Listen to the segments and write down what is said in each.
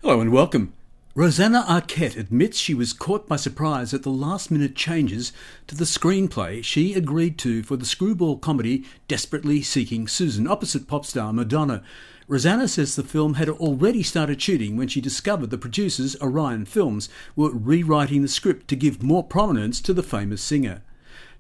Hello and welcome. Rosanna Arquette admits she was caught by surprise at the last-minute changes to the screenplay she agreed to for the screwball comedy Desperately Seeking Susan, opposite pop star Madonna. Rosanna says the film had already started shooting when she discovered the producers, Orion Films, were rewriting the script to give more prominence to the famous singer.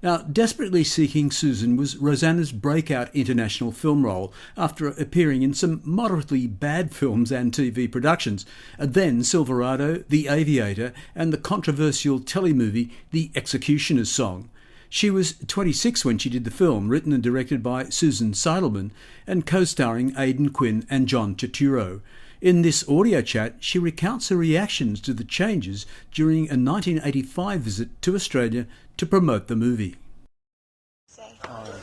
Now, Desperately Seeking Susan was Rosanna's breakout international film role after appearing in some moderately bad films and TV productions, then Silverado, The Aviator, and the controversial telemovie The Executioner's Song. She was 26 when she did the film, written and directed by Susan Seidelman, and co-starring Aiden, Quinn and Turturro. In this audio chat, she recounts her reactions to the changes during a 1985 visit to Australia to promote the movie. Oh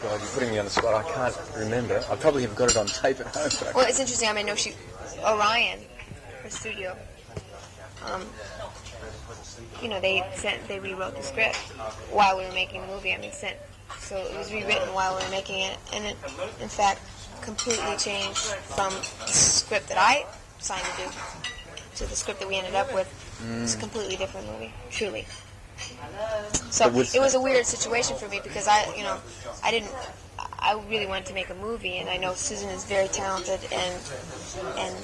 God, you're putting me on the spot. I can't remember. I probably have got it on tape at home. But well, it's interesting. I know Orion, her studio. They rewrote the script while we were making the movie. So it was rewritten while we were making it, and it, in fact, completely changed from the script that I signed to do to the script that we ended up with. It's a completely different movie, truly. So it was a weird situation for me because I really wanted to make a movie, and I know Susan is very talented and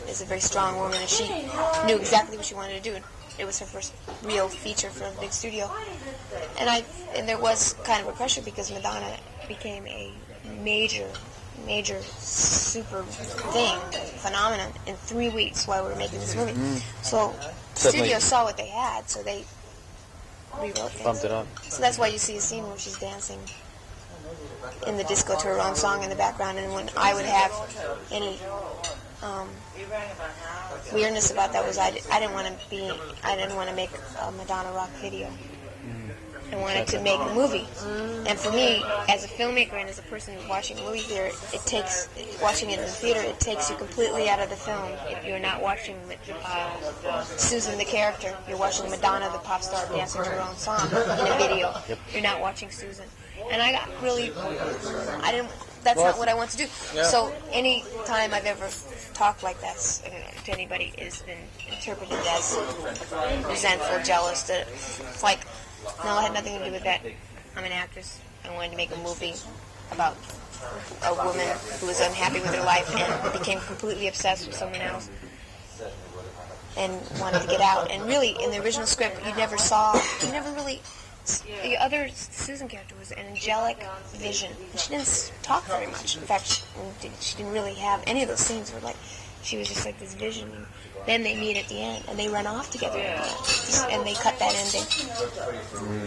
is a very strong woman, and she knew exactly what she wanted to do. It was her first real feature for a big studio, and there was kind of a pressure because Madonna became a major super phenomenon in 3 weeks while we were making this movie. So the studio saw what they had, so they rewrote things. Bumped it up. So that's why you see a scene where she's dancing in the disco to her own song in the background, and when I would have any weirdness about that was I didn't want to make a Madonna rock video. I wanted to make a movie. And for me, as a filmmaker and as a person watching a movie theater, watching it in the theater, it takes you completely out of the film. If you're not watching Susan the character, you're watching Madonna the pop star dancing to her own song in a video. Yep. You're not watching Susan. And I got really, that's not what I want to do. Yeah. So any time I've ever talked like that to anybody, it's been interpreted as resentful, jealous. It's like, no, it had nothing to do with that. I'm an actress. I wanted to make a movie about a woman who was unhappy with her life and became completely obsessed with someone else and wanted to get out. And really, in the original script, you never really... The other Susan character was an angelic vision. She didn't talk very much. In fact, she didn't really have any of those scenes where, she was just like this vision. And then they meet at the end, and they run off together at the end. And they cut that ending.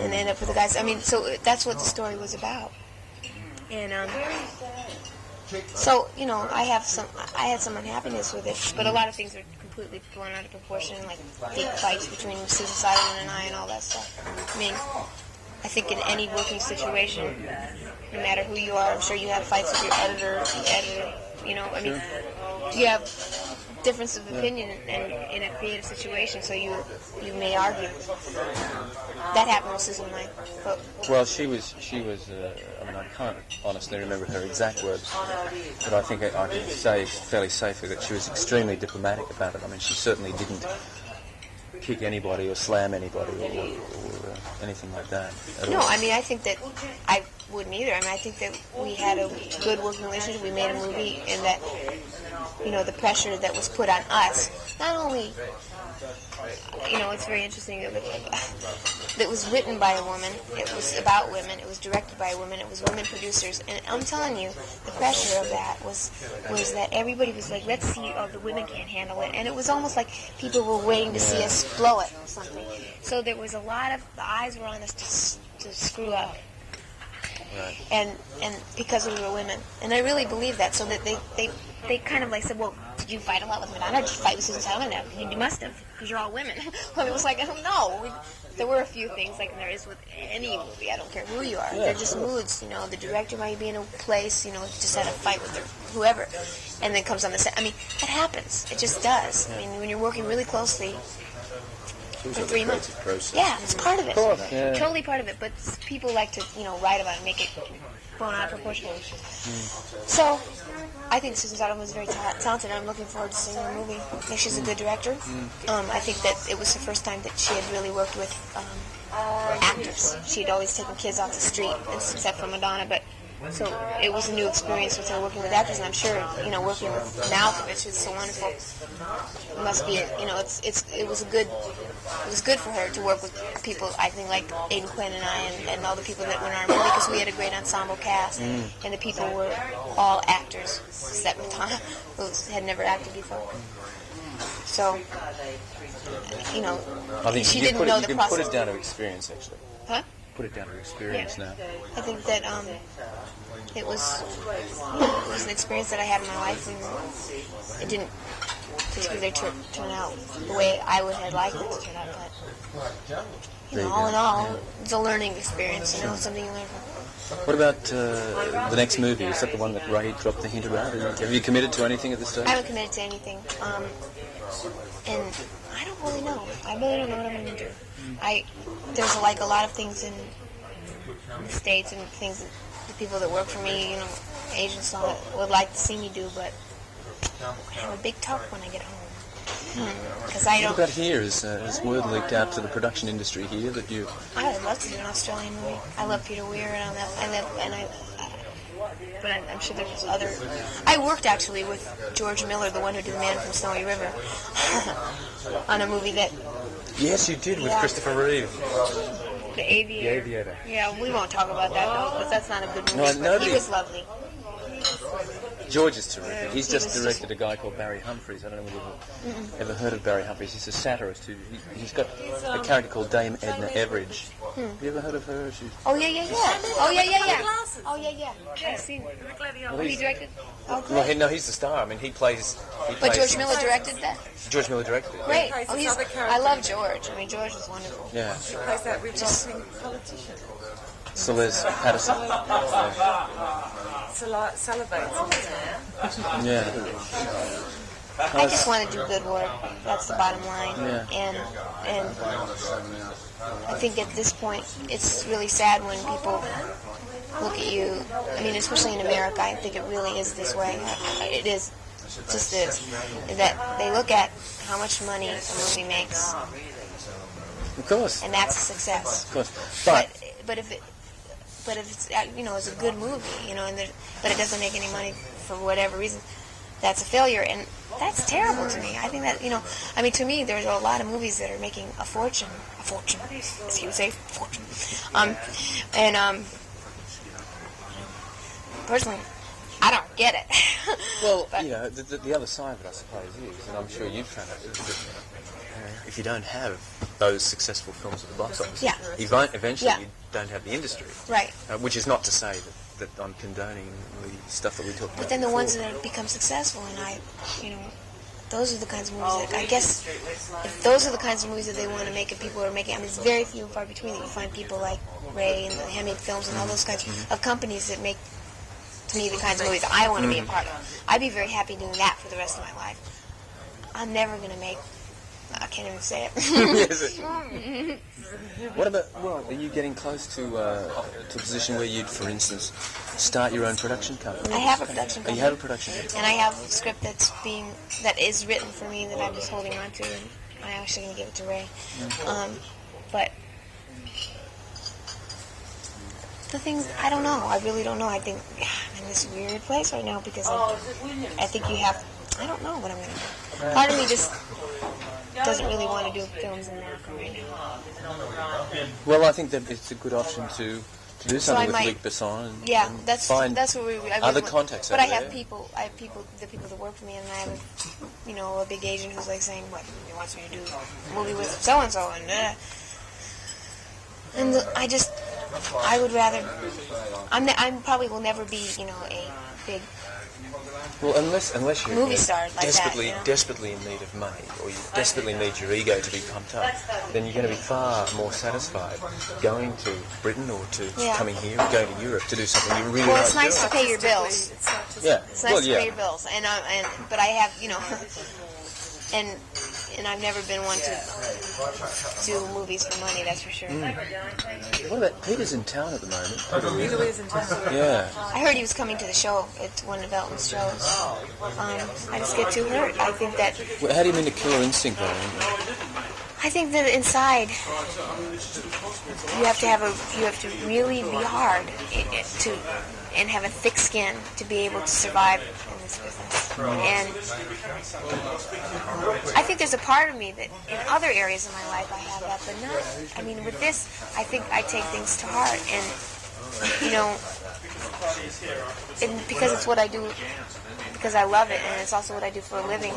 And they end up with the guys. So that's what the story was about. And, I had some unhappiness with it, but a lot of things are completely blown out of proportion, like big fights between Susan Seidelman and I and all that stuff. I think in any working situation, no matter who you are, I'm sure you have fights with your editor, you have difference of opinion in a creative situation, so you may argue. That happened with Susan and I. Well, she was. I can't honestly remember her exact words, but I think I can say fairly safely that she was extremely diplomatic about it. She certainly didn't kick anybody or slam anybody or anything like that. No, I think that I wouldn't either. I think that we had a good working relationship. We made a movie, and that, the pressure that was put on us, not only, it's very interesting. It was written by a woman. It was about women. It was directed by a woman. It was women producers. And I'm telling you, the pressure of that was that everybody was like, let's see, the women can't handle it. And it was almost like people were waiting to see us blow it or something. So there was a lot of, the eyes were on us to screw up. Right. And because we were women. And I really believe that. So that they kind of said, well, did you fight a lot with Madonna? Did you fight with Susan Seidelman? You must have, because you're all women. Well, it was like, I don't know. There were a few things, like there is with any movie. I don't care who you are. They're just moods, The director might be in a place, just had a fight with whoever, and then comes on the set. That happens. It just does. When you're working really closely, for 3 months. Process. Yeah, it's part of it. Of course, yeah. Totally part of it. But people like to, write about it and make it blown out of proportion. So, I think Susan Seidelman was very talented, and I'm looking forward to seeing her movie. I think she's a good director. I think that it was the first time that she had really worked with actors. She'd always taken kids off the street, except for Madonna, but so it was a new experience with her working with actors, and I'm sure, working with Malkovich is so wonderful. It must be, it was good for her to work with people, I think, like Aiden, Quinn, and I, and all the people that were in our movie, because we had a great ensemble cast, and the people were all actors, except Madonna, who had never acted before. So, I think she didn't know the process. You can put it down to experience, actually. Huh? Put it down to experience now. I think that it was an experience that I had in my life, and it didn't particularly turn out the way I would have liked it to turn out. But all in all, it's a learning experience. Something you learn from. What about the next movie? Is that the one that Ray dropped the hint about? Have you committed to anything at this stage? I haven't committed to anything, and I don't really know. I really don't know what I'm going to do. There's a lot of things in the States and things that the people that work for me, agents and all that, would like to see me do, but I have a big talk when I get home. Because I don't. What about here? Is word leaked out to the production industry here that you? I would love to do an Australian movie. I love Peter Weir, and but I'm sure there's other. I worked actually with George Miller, the one who did The Man from Snowy River, on a movie that. Yes, you did with Christopher Reeve. The Aviator. The Aviator. Yeah, we won't talk about that though, because that's not a good movie. No, he was lovely. George is terrific. He's just directed a guy called Barry Humphries. I don't know whether you've ever heard of Barry Humphries. He's a satirist. He's got a character called Dame Edna Everidge. Have you ever heard of her? Oh, yeah. Oh, yeah. I've seen it. Well, he directed? Oh, great. No, he's the star. I mean, he plays. But George Miller directed that? George Miller directed it. Great. I love George. I mean, George is wonderful. Yeah. He plays that revolting politician. Celeste Patterson. Salivates. Yeah. I just want to do good work. That's the bottom line. Yeah. And I think at this point, it's really sad when people look at you. I mean, especially in America, I think it really is this way. It is. It just is. That they look at how much money a movie makes. Of course. And that's a success. Of course. But if it's it's a good movie, but it doesn't make any money for whatever reason, that's a failure, and that's terrible to me. I think that to me, there's a lot of movies that are making a fortune, as you would say, fortune, personally, I don't get it. Well, the other side of it, I suppose, is, and I'm sure you've found it, if you don't have those successful films at the box office, eventually you don't have the industry. Right. Which is not to say that I'm condoning the stuff that we talked about. But then the ones that have become successful, and those are the kinds of movies that, I guess, if those are the kinds of movies that they want to make and people are making, it's very few and far between that you find people like Ray and the Handmade Films and all those kinds of companies that make, to me, the kinds of movies I want to be a part of. I'd be very happy doing that for the rest of my life. I'm never going to make... I can't even say it. What about, are you getting close to a position where you'd, for instance, start your own production company? I have a production company. You have a production company? And I have a script that is written for me that I'm just holding on to, and I'm actually going to give it to Ray. But the things, I don't know. I really don't know. I think I'm in this weird place right now because I think you have, I don't know what I'm going to do. Part of me just doesn't really want to do films in America right now. Well, I think that it's a good option to do something with Luc Besson and that's what we other contacts. But I have people, the people that work for me, and I have a big agent who's like saying, "What he wants me to do a movie with so and so," and I would rather. I probably will never be a big. Well, unless you're movie star like desperately in need of money, or you desperately need your ego to be pumped up, then you're going to be far more satisfied going to Britain or to coming here or going to Europe to do something you really like. Well, it's nice to pay your bills. It's nice to pay your bills, but I have, and and I've never been one to do movies for money, that's for sure. What about Peter's in town at the moment? Peter is in town. Yeah. I heard he was coming to the show. It's one of Elton's shows. I just get too hurt. I think that... Well, how do you mean the killer instinct, though? I think that inside, you have to really be hard and have a thick skin to be able to survive in this business. And I think there's a part of me that in other areas of my life I have that, but not. I mean, with this, I think I take things to heart, and and because it's what I do, because I love it, and it's also what I do for a living.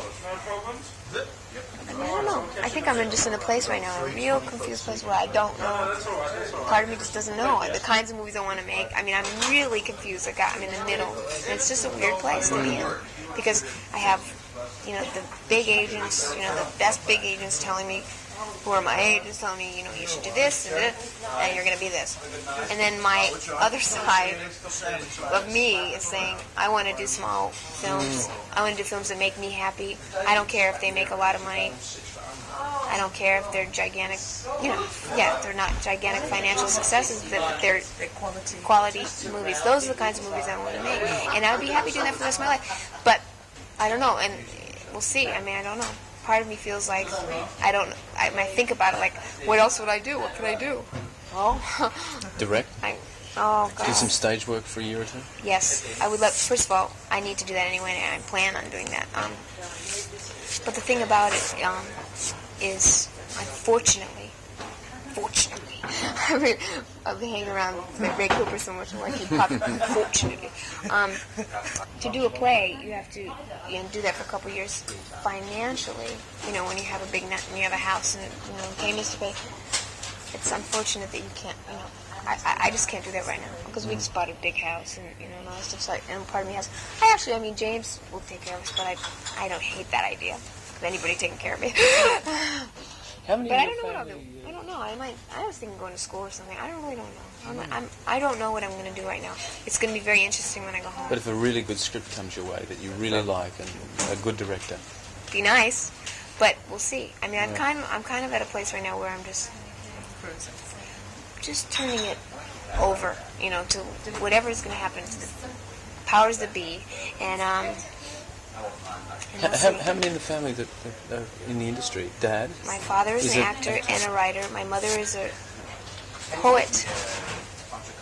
I don't know. I think I'm just in a place right now, a real confused place where I don't know. Part of me just doesn't know the kinds of movies I want to make. I mean, I'm really confused. I'm in the middle. And it's just a weird place to be in because I have, the big agents, the best big agents telling me, who are my agents, telling me, you should do this and you're going to be this. And then my other side of me is saying, I want to do small films. I want to do films that make me happy. I don't care if they make a lot of money. I don't care if they're gigantic, they're not gigantic financial successes, but they're quality movies. Those are the kinds of movies I want to make. And I would be happy doing that for the rest of my life. But I don't know, and we'll see. I mean, I don't know. Part of me feels like I don't. I think about it like, what else would I do? What could I do? Oh, direct. Oh God. Do some stage work for a year or two. Yes, I would love. First of all, I need to do that anyway, and I plan on doing that. But the thing about it is, unfortunately, I've been hanging around Ray Cooper so much, I'm like, unfortunately. To do a play, you have to do that for a couple of years financially. When you have a big net and you have a house and payments to pay, it's unfortunate that you can't. I just can't do that right now because we just bought a big house and and all that stuff. So and part of me has. James will take care of us, but I don't hate that idea of anybody taking care of me. How many? But I don't know what I'll do. I don't know. I was thinking going to school or something. I don't know. I don't know what I'm going to do right now. It's going to be very interesting when I go home. But if a really good script comes your way that you really like and a good director, be nice. But we'll see. I mean, I'm kind of at a place right now where I'm just turning it over, to whatever is going to happen to the powers that be, and how many in the family that are in the industry? Dad? My father is an actor and a writer. My mother is a poet.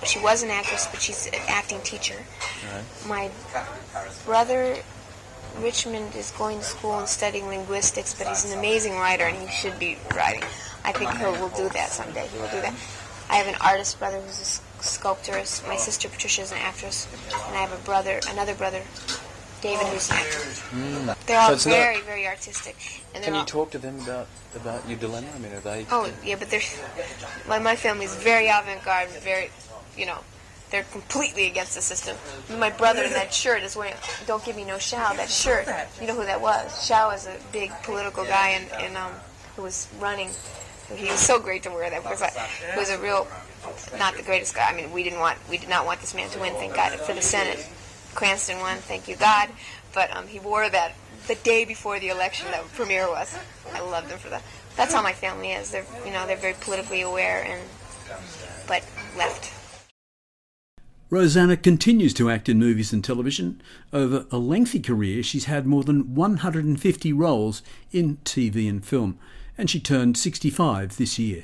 She was an actress, but she's an acting teacher. Right. My brother, Richmond, is going to school and studying linguistics, but he's an amazing writer, and he should be writing. I think he will do that someday. He will do that. I have an artist brother who's a sculptor. My sister Patricia is an actress, and I have another brother, David, who's an actor. They're all very, very artistic. And can you talk to them about your dilemma? I mean, are they? Oh yeah, but my family is very avant-garde, very, they're completely against the system. My brother in that shirt is wearing "Don't Give Me No Shao." That shirt, you know who that was? Shao is a big political guy and who was running. He was so great to wear that because he was a real, not the greatest guy. I mean, we did not want this man to win. Thank God for the Senate. Cranston won. Thank you God. But he wore that the day before the election. That premiere was. I loved him for that. That's how my family is. They're they're very politically aware but left. Rosanna continues to act in movies and television. Over a lengthy career, she's had more than 150 roles in TV and film, and she turned 65 this year.